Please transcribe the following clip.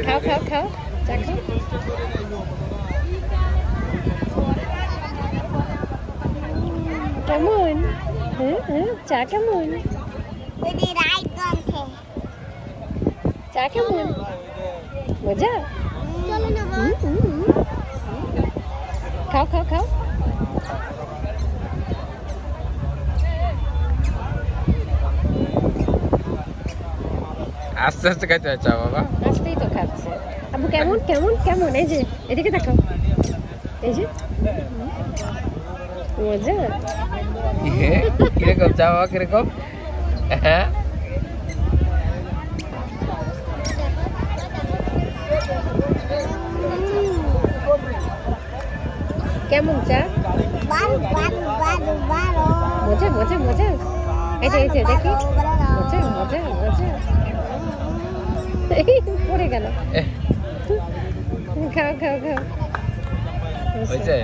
খাও খাও খাও চা খাও। কেমন? হ্যাঁ হ্যাঁ, চা কেমন? চা কেমন? মজা? খাও খাও খাও। আস্তে আস্তে খাইতে হয় চা বাবা। আস্তেই তো খাচ্ছে। আব্বু কেমন কেমন কেমন? এই যে এদিকে দেখাও, এই যে মজা। কিরকম চা বাবা, কিরকম? হ্যাঁ কেমন চা? মজা মজা মজা। এই যে দেখি, মজা মজা মজা। পড়ে গেল। খাও খাও খাও। হয়েছে।